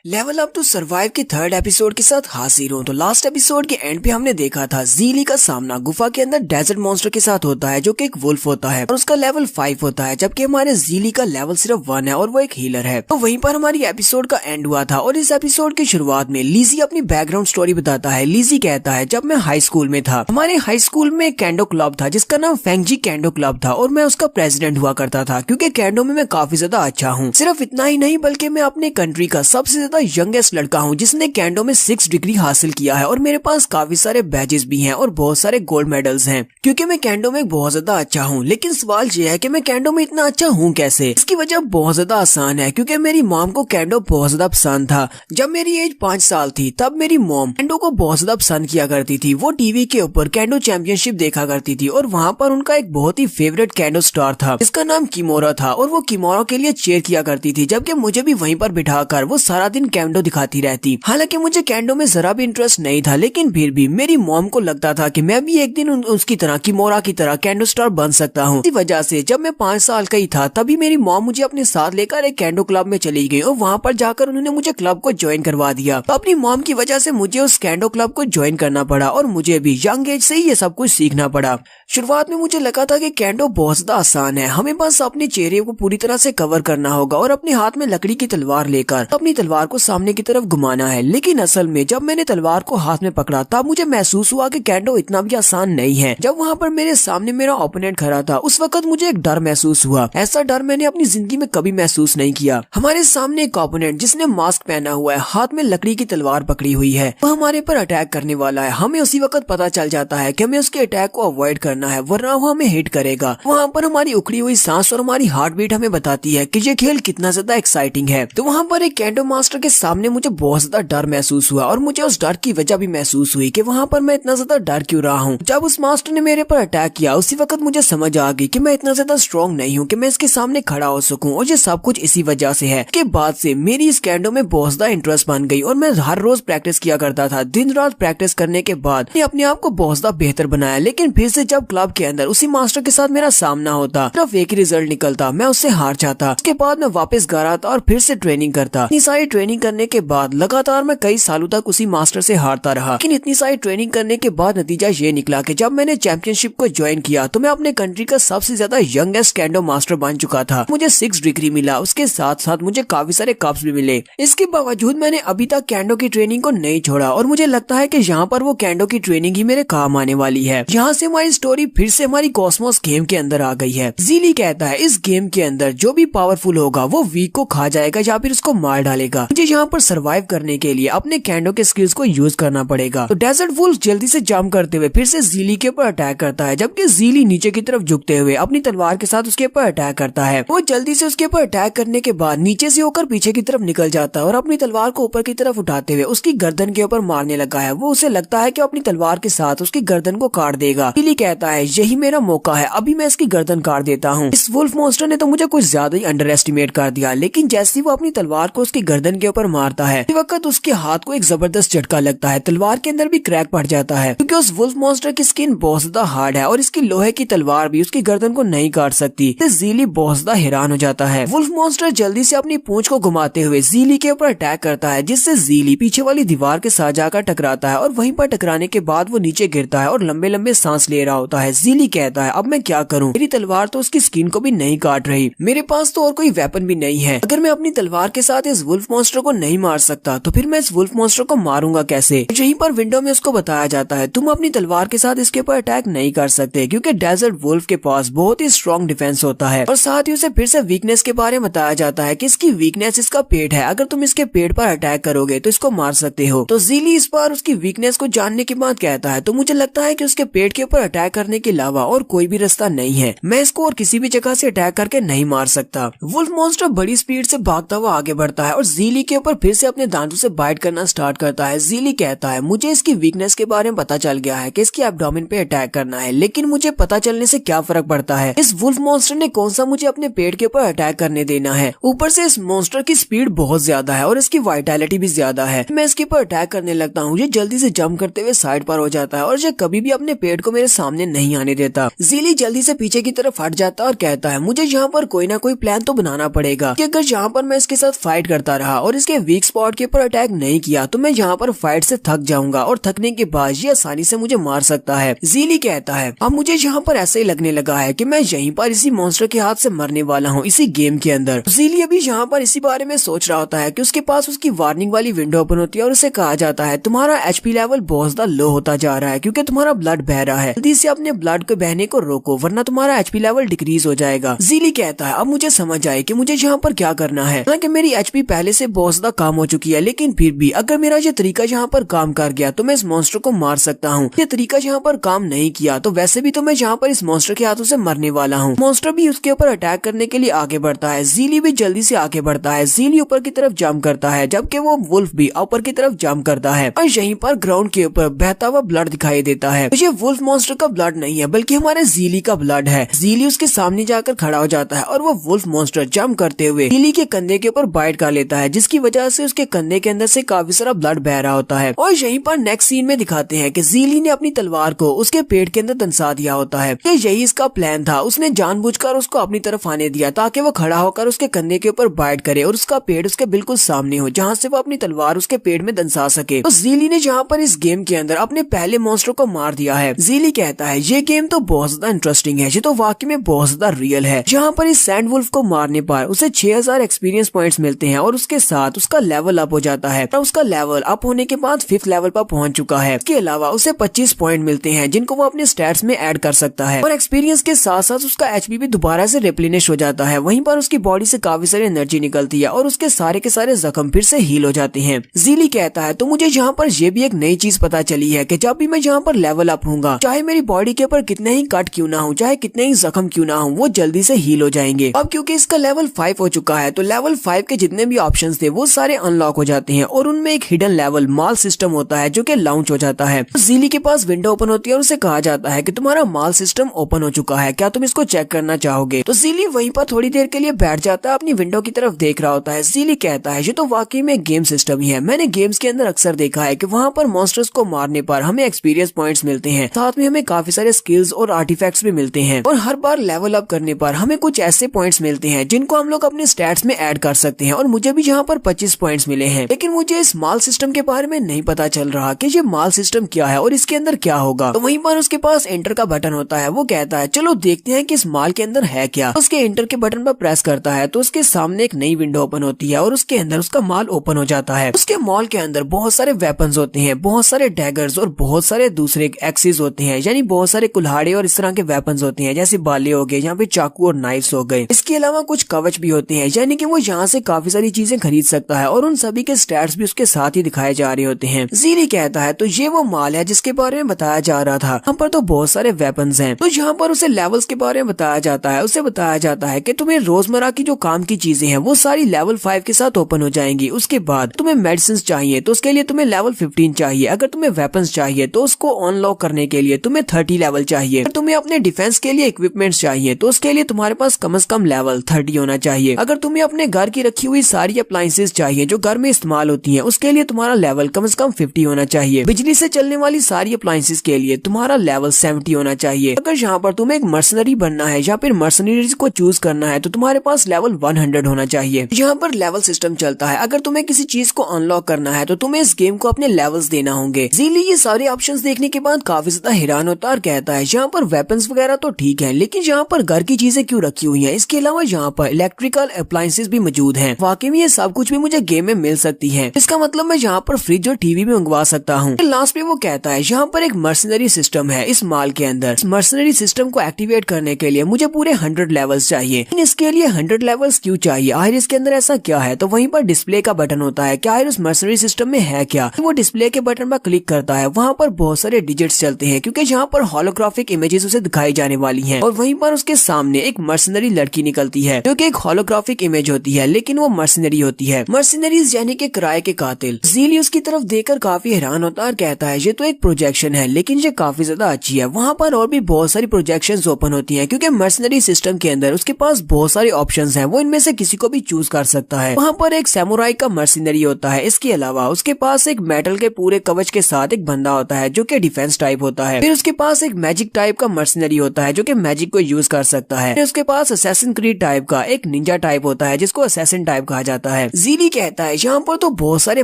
Level up to survive के third episode के साथ हाजिर हूँ। तो लास्ट एपिसोड के एंड पे हमने देखा था ज़ीली का सामना गुफा के अंदर डेजर्ट मॉन्स्टर के साथ होता है जो कि एक वुल्फ होता है और उसका लेवल 5 होता है, जबकि हमारे ज़ीली का लेवल सिर्फ 1 है और वो एक हीलर है। तो वहीं पर हमारी एपिसोड का एंड हुआ था और इस एपिसोड की शुरुआत में लिज़ी अपनी बैकग्राउंड स्टोरी बताता है। लिज़ी कहता है, जब मैं हाई स्कूल में था, हमारे हाई स्कूल में एक कैंडो क्लब था जिसका नाम फेंगजी कैंडो क्लब था और मैं उसका प्रेसिडेंट हुआ करता था क्योंकि कैंडो में मैं काफी ज्यादा अच्छा हूँ। सिर्फ इतना ही नहीं बल्कि मैं अपने कंट्री का सबसे ज्यादा यंगेस्ट लड़का हूँ जिसने कैंडो में 6 डिग्री हासिल किया है और मेरे पास काफी सारे बैजेस भी हैं और बहुत सारे गोल्ड मेडल्स हैं क्योंकि मैं कैंडो में बहुत ज्यादा अच्छा हूँ। लेकिन सवाल ये है कि मैं कैंडो में इतना अच्छा हूँ कैसे? इसकी वजह बहुत ज्यादा आसान है क्योंकि मेरी मॉम को कैंडो बहुत ज्यादा पसंद था। जब मेरी एज 5 साल थी तब मेरी मॉम कैंडो को बहुत ज्यादा पसंद किया करती थी। वो टीवी के ऊपर कैंडो चैंपियनशिप देखा करती थी और वहाँ पर उनका एक बहुत ही फेवरेट कैंडो स्टार था जिसका नाम किमोरा था और वो किमोरा के लिए चेयर किया करती थी, जबकि मुझे भी वहीं पर बिठाकर वो सारा दिन कैंडो दिखाती रहती। हालांकि मुझे कैंडो में जरा भी इंटरेस्ट नहीं था, लेकिन फिर भी मेरी मॉम को लगता था कि मैं भी एक दिन उसकी तरह किमोरा की तरह कैंडो स्टार बन सकता हूँ। इसी वजह से जब मैं 5 साल का ही था तभी मेरी मॉम मुझे अपने साथ लेकर एक कैंडो क्लब में चली गई और वहाँ पर जाकर उन्होंने मुझे क्लब को ज्वाइन करवा दिया। तो अपनी मॉम की वजह से मुझे उस कैंडो क्लब को ज्वाइन करना पड़ा और मुझे भी यंग एज से ही ये सब कुछ सीखना पड़ा। शुरुआत में मुझे लगा था कि कैंडो बहुत ज्यादा आसान है, हमें बस अपने चेहरे को पूरी तरह से कवर करना होगा और अपने हाथ में लकड़ी की तलवार लेकर अपनी तलवार को सामने की तरफ घुमाना है। लेकिन असल में जब मैंने तलवार को हाथ में पकड़ा तब मुझे महसूस हुआ कि कैंडो इतना भी आसान नहीं है। जब वहाँ पर मेरे सामने मेरा ओपोनेंट खड़ा था उस वक्त मुझे एक डर महसूस हुआ। ऐसा डर मैंने अपनी जिंदगी में कभी महसूस नहीं किया। हमारे सामने एक ओपोनेंट जिसने मास्क पहना हुआ है, हाथ में लकड़ी की तलवार पकड़ी हुई है, वो हमारे पर अटैक करने वाला है। हमें उसी वक्त पता चल जाता है कि हमें उसके अटैक को अवॉइड करना है वरना वो हमें हिट करेगा। वहाँ पर हमारी उखड़ी हुई सांस और हमारी हार्ट बीट हमें बताती है कि ये खेल कितना ज्यादा एक्साइटिंग है। तो वहाँ पर एक कैंडो मास्टर के सामने मुझे बहुत ज्यादा डर महसूस हुआ और मुझे उस डर की वजह भी महसूस हुई कि वहाँ पर मैं इतना ज्यादा डर क्यों रहा हूँ। जब उस मास्टर ने मेरे पर अटैक किया उसी वक्त मुझे समझ आ गई कि मैं इतना ज्यादा स्ट्रॉन्ग नहीं हूँ कि मैं इसके सामने खड़ा हो सकूँ और ये सब कुछ इसी वजह से है। के बाद से मेरी इस कैंडो में बहुत ज्यादा इंटरेस्ट बन गई और मैं हर रोज प्रैक्टिस किया करता था। दिन रात प्रैक्टिस करने के बाद अपने आप को बहुत ज्यादा बेहतर बनाया। लेकिन फिर से जब क्लब के अंदर उसी मास्टर के साथ मेरा सामना होता सिर्फ एक ही रिजल्ट निकलता, मैं उससे हार जाता। उसके बाद मैं वापस घर आता और फिर से ट्रेनिंग करता। इतनी सारी ट्रेनिंग करने के बाद लगातार मैं कई सालों तक उसी मास्टर से हारता रहा। लेकिन इतनी सारी ट्रेनिंग करने के बाद नतीजा ये निकला कि जब मैंने चैंपियनशिप को ज्वाइन किया तो मैं अपने कंट्री का सबसे ज्यादा यंगेस्ट कैंडो मास्टर बन चुका था। मुझे 6 डिग्री मिला, उसके साथ साथ मुझे काफी सारे कप्स भी मिले। इसके बावजूद मैंने अभी तक कैंडो की ट्रेनिंग को नहीं छोड़ा और मुझे लगता है कि यहाँ पर वो कैंडो की ट्रेनिंग ही मेरे काम आने वाली है। यहाँ से हमारी स्टोरी फिर से हमारी कॉस्मोस गेम के अंदर आ गई है। ज़ीली कहता है इस गेम के अंदर जो भी पावरफुल होगा वो वीक को खा जाएगा या फिर उसको मार डालेगा। मुझे यहाँ पर सर्वाइव करने के लिए अपने कैंडो के स्किल्स को यूज करना पड़ेगा। तो डेजर्ट वुल्फ जल्दी से जंप करते हुए फिर से ज़ीली के ऊपर अटैक करता है, जबकि ज़ीली नीचे की तरफ झुकते हुए अपनी तलवार के साथ उसके ऊपर अटैक करता है। वो जल्दी से उसके ऊपर अटैक करने के बाद नीचे से होकर पीछे की तरफ निकल जाता है और अपनी तलवार को ऊपर की तरफ उठाते हुए उसकी गर्दन के ऊपर मारने लगा है। वो उसे लगता है कि अपनी तलवार के साथ उसकी गर्दन को काट देगा। ज़ीली कहता है यही मेरा मौका है, अभी मैं इसकी गर्दन काट देता हूँ। इस वुल्फ मॉन्स्टर ने तो मुझे कुछ ज्यादा ही अंडर एस्टिमेट कर दिया। लेकिन जैसे वो अपनी तलवार को उसकी गर्दन के ऊपर मारता है उसी वक्त उसके हाथ को एक जबरदस्त झटका लगता है। तलवार के अंदर भी क्रैक पड़ जाता है क्योंकि उस वुल्फ मॉन्स्टर की स्किन बहुत ज्यादा हार्ड है और इसकी लोहे की तलवार भी उसकी गर्दन को नहीं काट सकती। ज़ीली बहुत ज्यादा हैरान हो जाता है। वुल्फ मॉन्स्टर जल्दी से अपनी पूंछ को घुमाते हुए ज़ीली के ऊपर अटैक करता है, जिससे ज़ीली पीछे वाली दीवार के साथ जाकर टकराता है और वहीं पर टकराने के बाद वो नीचे गिरता है और लंबे लंबे सांस ले रहा होता है। ज़ीली कहता है अब मैं क्या करूँ, मेरी तलवार तो उसकी स्किन को भी नहीं काट रही, मेरे पास तो और कोई वेपन भी नहीं है। अगर मैं अपनी तलवार के साथ इस वुल्फ मॉन्स्टर को नहीं मार सकता तो फिर मैं इस वुल्फ मॉन्स्टर को मारूंगा कैसे? यहीं पर विंडो में उसको बताया जाता है तुम अपनी तलवार के साथ इसके ऊपर अटैक नहीं कर सकते क्योंकि डेजर्ट वुल्फ के पास बहुत ही स्ट्रॉन्ग डिफेंस होता है। और साथ ही उसे फिर से वीकनेस के बारे में बताया जाता है कि इसकी वीकनेस इसका पेट है, अगर तुम इसके पेट पर अटैक करोगे तो इसको मार सकते हो। तो ज़ीली इस बार उसकी वीकनेस को जानने के बाद कहता है तो मुझे लगता है कि उसके पेट के ऊपर अटैक करने के अलावा और कोई भी रास्ता नहीं है, मैं इसको और किसी भी जगह से अटैक करके नहीं मार सकता। वुल्फ मॉन्स्टर बड़ी स्पीड से भागता हुआ आगे बढ़ता है और ज़ीली के ऊपर फिर से अपने दांतों से बाइट करना स्टार्ट करता है। ज़ीली कहता है मुझे इसकी वीकनेस के बारे में पता चल गया है कि इसकी एब्डोमेन पे अटैक करना है, लेकिन मुझे पता चलने से क्या फर्क पड़ता है, इस वुल्फ मॉन्स्टर ने कौन सा मुझे अपने पेट के ऊपर अटैक करने देना है। ऊपर से इस मॉन्स्टर की स्पीड बहुत ज्यादा है और इसकी वाइटैलिटी भी ज्यादा है। मैं इसके ऊपर अटैक करने लगता हूँ, ये जल्दी से जंप करते हुए साइड पर हो जाता है और ये कभी भी अपने पेट को मेरे सामने नहीं आने देता। ज़ीली जल्दी से पीछे की तरफ हट जाता है और कहता है मुझे यहाँ पर कोई ना कोई प्लान तो बनाना पड़ेगा कि अगर यहाँ पर मैं इसके साथ फाइट करता रहा और इसके वीक स्पॉट के ऊपर अटैक नहीं किया तो मैं यहाँ पर फाइट से थक जाऊंगा और थकने के बाद ये आसानी से मुझे मार सकता है। ज़ीली कहता है अब मुझे यहाँ पर ऐसे ही लगने लगा है कि मैं यहीं पर इसी मॉन्स्टर के हाथ से मरने वाला हूँ इसी गेम के अंदर। ज़ीली अभी यहाँ पर इसी बारे में सोच रहा होता है कि उसके पास उसकी वार्निंग वाली विंडो ओपन होती है और उसे कहा जाता है तुम्हारा एचपी लेवल बहुत ज्यादा लो होता जा रहा है क्योंकि तुम्हारा ब्लड बह रहा है, जल्दी से अपने ब्लड को बहने को रोको वरना तुम्हारा एचपी लेवल डिक्रीज हो जाएगा। ज़ीली कहता है अब मुझे समझ आए कि मुझे यहाँ पर क्या करना है। हालांकि मेरी एचपी पहले से बहुत ज्यादा कम हो चुकी है लेकिन फिर भी अगर मेरा ये तरीका यहाँ पर काम कर गया तो मैं इस मॉन्स्टर को मार सकता हूँ। ये तरीका यहाँ पर काम नहीं किया तो वैसे भी तो मैं यहाँ पर इस मॉन्स्टर के हाथों से मरने वाला हूँ। मॉन्स्टर भी उसके ऊपर अटैक करने के लिए आगे बढ़ता है। ज़ीली भी जल्दी से आगे बढ़ता है। ज़ीली ऊपर की तरफ जंप करता है जबकि वो वुल्फ भी ऊपर की तरफ जंप करता है और यहीं पर ग्राउंड के ऊपर बहता हुआ ब्लड दिखाई देता है। ये वुल्फ मॉन्स्टर का ब्लड नहीं है बल्कि हमारे ज़ीली का ब्लड है। ज़ीली उसके सामने जाकर खड़ा हो जाता है और वो वुल्फ मॉन्स्टर जंप करते हुए ज़ीली के कंधे के ऊपर बाइट कर लेता है जिसकी वजह से उसके कंधे के अंदर से काफी सारा ब्लड बह रहा होता है। और यहीं पर नेक्स्ट सीन में दिखाते हैं कि ज़ीली ने अपनी तलवार को उसके पेट के अंदर दंसा दिया होता है। यही इसका प्लान था। उसने जानबूझकर उसको अपनी तरफ आने दिया ताकि वो खड़ा होकर उसके कंधे के ऊपर बाइट करे और उसका पेट उसके बिल्कुल सामने हो जहाँ से वो अपनी तलवार उसके पेट में दंसा सके। तो ज़ीली ने जहाँ पर इस गेम के अंदर अपने पहले मॉन्स्टर को मार दिया है। ज़ीली कहता है ये गेम तो बहुत ज्यादा इंटरेस्टिंग है, ये तो वाकई में बहुत ज्यादा रियल है। जहाँ पर इस सैंड वुल्फ को मारने पर उसे 6000 एक्सपीरियंस पॉइंट्स मिलते हैं और उसके साथ उसका लेवल अप हो जाता है। और उसका लेवल अप होने के बाद 5th लेवल पर पहुंच चुका है। इसके अलावा उसे 25 पॉइंट मिलते हैं जिनको वो अपने स्टैट्स में ऐड कर सकता है और एक्सपीरियंस के साथ साथ उसका एचपी भी दोबारा से रिप्लेनिश हो जाता है। वहीं पर उसकी बॉडी से काफी सारी एनर्जी निकलती है और उसके सारे के सारे जख्म फिर से हील हो जाते हैं। ज़ीली कहता है तो मुझे यहाँ पर ये भी एक नई चीज पता चली है कि जब भी मैं यहाँ पर लेवल अप होऊंगा चाहे मेरी बॉडी के ऊपर कितने ही कट क्यों ना हो चाहे कितने ही जख्म क्यों ना हो वो जल्दी से हील हो जाएंगे। अब क्योंकि इसका लेवल 5 हो चुका है तो लेवल 5 के जितने भी ऑप्शंस थे वो सारे अनलॉक हो जाते हैं और उनमें एक हिडन लेवल माल सिस्टम होता है जो कि लॉन्च हो जाता है। ज़ीली के पास विंडो ओपन होती है और उसे कहा जाता है कि तुम्हारा माल सिस्टम ओपन हो चुका है, क्या तुम इसको चेक करना चाहोगे। तो ज़ीली वहीं पर थोड़ी देर के लिए बैठ जाता है, अपनी विंडो की तरफ देख रहा होता है। ज़ीली कहता है ये तो वाकई में गेम सिस्टम ही है। मैंने गेम्स के अंदर अक्सर देखा है कि वहाँ पर मॉन्स्टर्स को मारने पर हमें एक्सपीरियंस पॉइंट्स मिलते हैं, साथ में हमें काफी सारे स्किल्स और आर्टिफैक्ट्स भी मिलते हैं और हर बार लेवल अप करने पर हमें कुछ ऐसे पॉइंट्स मिलते हैं जिनको हम लोग अपने स्टैट्स में ऐड कर सकते हैं और मुझे भी यहाँ पर 25 पॉइंट्स मिले हैं। लेकिन मुझे इस माल सिस्टम के बारे में नहीं पता चल रहा कि ये माल सिस्टम क्या है और इसके अंदर क्या होगा। तो वहीं पर उसके पास एंटर का बटन होता है। वो कहता है चलो देखते हैं कि इस माल के अंदर है क्या। उसके एंटर के बटन पर प्रेस करता है तो उसके सामने एक नई विंडो ओपन होती है और उसके अंदर उसका माल ओपन हो जाता है। उसके मॉल के अंदर बहुत सारे वेपन्स होते हैं, बहुत सारे डैगर्स और बहुत सारे दूसरे एक्सिस होते हैं, यानी बहुत सारे कुल्हाड़े और इस तरह के वेपन्स होते हैं जैसे बाले हो गए, यहाँ पे चाकू और नाइफ्स हो गए। इसके अलावा कुछ कवच भी होते हैं, यानी कि वो यहाँ से काफी सारी चीजें खरीद सकता है और उन सभी के स्टैट्स भी उसके साथ ही दिखाए जा रहे होते हैं। ज़ीली कहता है तो ये वो माल है जिसके बारे में बताया जा रहा था। यहाँ पर तो बहुत सारे वेपन्स हैं। तो यहाँ पर उसे लेवल्स के बारे में बताया जाता है। उसे बताया जाता है कि तुम्हें रोजमर्रा की जो काम की चीजें हैं वो सारी लेवल 5 के साथ ओपन हो जाएंगी। उसके बाद तुम्हें मेडिसिन चाहिए तो उसके लिए तुम्हें लेवल 15 चाहिए। अगर तुम्हें वेपन्स चाहिए तो उसको अनलॉक करने के लिए तुम्हें 30 लेवल चाहिए। अगर तुम्हें अपने डिफेंस के लिए इक्विपमेंट्स चाहिए तो उसके लिए तुम्हारे पास कम से कम लेवल 30 होना चाहिए। अगर तुम्हें अपने घर की रखी हुई सारी अप्लायंसेस चाहिए जो घर में इस्तेमाल होती हैं उसके लिए तुम्हारा लेवल कम से कम 50 होना चाहिए। बिजली से चलने वाली सारी अप्लायंसेस के लिए तुम्हारा लेवल 70 होना चाहिए। अगर यहाँ पर तुम्हें एक मर्सनरी बनना है या फिर मर्सनरीज को चूज करना है तो तुम्हारे पास लेवल 100 होना चाहिए। यहाँ पर लेवल सिस्टम चलता है। अगर तुम्हें किसी चीज को अनलॉक करना है तो तुम्हें इस गेम को अपने लेवल्स देना होंगे। ज़ीली ये सारे ऑप्शंस देखने के बाद काफी ज्यादा हैरान होता है और कहता है यहाँ पर वेपन्स वगैरह तो ठीक है लेकिन यहाँ पर घर की चीजें क्यों रखी हुई हैं। इसके अलावा यहाँ पर इलेक्ट्रिकल अप्लायंसेस भी मौजूद हैं। वाकई में ये सब कुछ भी मुझे गेम में मिल सकती है। इसका मतलब मैं यहाँ पर फ्रिज और टीवी भी मंगवा सकता हूँ। लास्ट में वो कहता है यहाँ पर एक मर्सनरी सिस्टम है इस माल के अंदर। इस मर्सनरी सिस्टम को एक्टिवेट करने के लिए मुझे पूरे 100 लेवल्स चाहिए। लेकिन इसके लिए 100 लेवल्स क्यों चाहिए, आखिर इसके अंदर ऐसा क्या है। तो वहीं पर डिस्प्ले का बटन होता है। क्या आखिर उस मर्सनरी सिस्टम में है क्या। वो डिस्प्ले के बटन पर क्लिक करता है। वहाँ पर बहुत सारे डिजिट्स चलते हैं क्योंकि यहाँ पर होलोग्राफिक इमेजेस उसे दिखाई जाने वाली हैं और वहीं पर उसके सामने एक मर्सनरी लड़की निकलती है जो कि एक होलोग्राफिक इमेज होती है लेकिन वो मर्सनरी होती है। मर्सनरीज यानी कि किराए के कातिल। ज़ीली उसकी तरफ देखकर काफी हैरान होता है और कहता है ये तो एक प्रोजेक्शन है लेकिन ये काफी ज्यादा अच्छी है। वहाँ पर और भी बहुत सारी प्रोजेक्शंस ओपन होती हैं क्योंकि मर्सनरी सिस्टम के अंदर उसके पास बहुत सारे ऑप्शंस हैं। वो इनमें से किसी को भी चूज कर सकता है। वहाँ पर एक सैमुराई का मर्सनरी होता है। इसके अलावा उसके पास एक मेटल के पूरे कवच के साथ एक बंदा होता है जो कि डिफेंस टाइप होता है। फिर उसके पास एक मैजिक टाइप का मर्सनरी होता है जो कि मैजिक को यूज कर सकता है। फिर उसके पास असैसिन क्रीड टाइप का एक निंजा टाइप होता है जिसको असैसिन टाइप कहा जाता है। जीली कहता है यहाँ पर तो बहुत सारे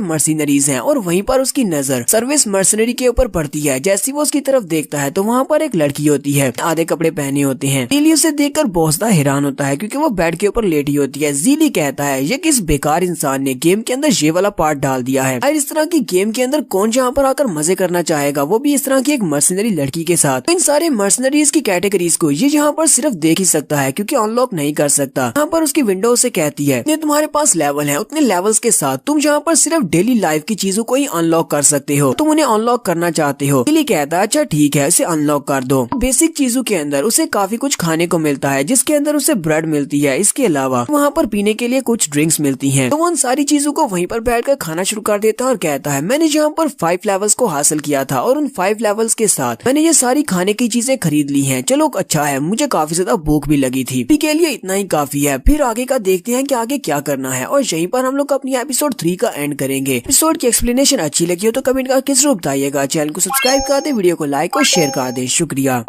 मर्सिनरीज हैं और वहीं पर उसकी नजर सर्विस मर्सिनरी के ऊपर पड़ती है। जैसे वो उसकी तरफ देखता है तो वहाँ पर एक लड़की होती है, आधे कपड़े पहने होते हैं। जीली उसे देखकर बहुत ज्यादा हैरान होता है क्योंकि वो बेड के ऊपर लेटी होती है। जीली कहता है ये किस बेकार इंसान ने गेम के अंदर ये वाला पार्ट डाल दिया है। और इस तरह की गेम के अंदर कौन यहाँ पर आकर मजे करना चाहेगा, वो भी इस तरह की एक मर्सिनरी लड़की के साथ। तो इन सारे मर्सिनरीज की कैटेगरीज को ये यहाँ पर सिर्फ देख ही सकता है क्योंकि अनलॉक नहीं कर सकता। यहाँ पर उसकी विंडो से कहती है जितने तुम्हारे पास लेवल है उतने लेवल्स के साथ तुम यहाँ पर सिर्फ डेली लाइफ की चीजों को ही अनलॉक कर सकते हो। तुम उन्हें अनलॉक करना चाहते हो। जीली कहता है अच्छा ठीक है, इसे अनलॉक कर दो। बेसिक चीजों के अंदर उसे काफी कुछ खाने को मिलता है, जिसके अंदर उसे ब्रेड मिलती है। इसके अलावा वहाँ पर पीने के लिए कुछ ड्रिंक्स मिलती हैं। तो वो उन सारी चीजों को वहीं पर बैठकर खाना शुरू कर देता है और कहता है मैंने यहाँ पर 5 लेवल्स को हासिल किया था और उन 5 लेवल्स के साथ मैंने ये सारी खाने की चीजें खरीद ली हैं। चलो अच्छा है, मुझे काफी ज्यादा भूख भी लगी थी। अभी के लिए इतना ही काफी है, फिर आगे का देखते हैं कि आगे क्या करना है। और यहीं पर हम लोग अपनी एपिसोड 3 का एंड करेंगे। एपिसोड की एक्सप्लेनेशन अच्छी लगी हो तो कमेंट करके जरूर बताइएगा। चैनल को सब्सक्राइब कर दे, वीडियो को लाइक और शेयर कर दे। शुक्रिया।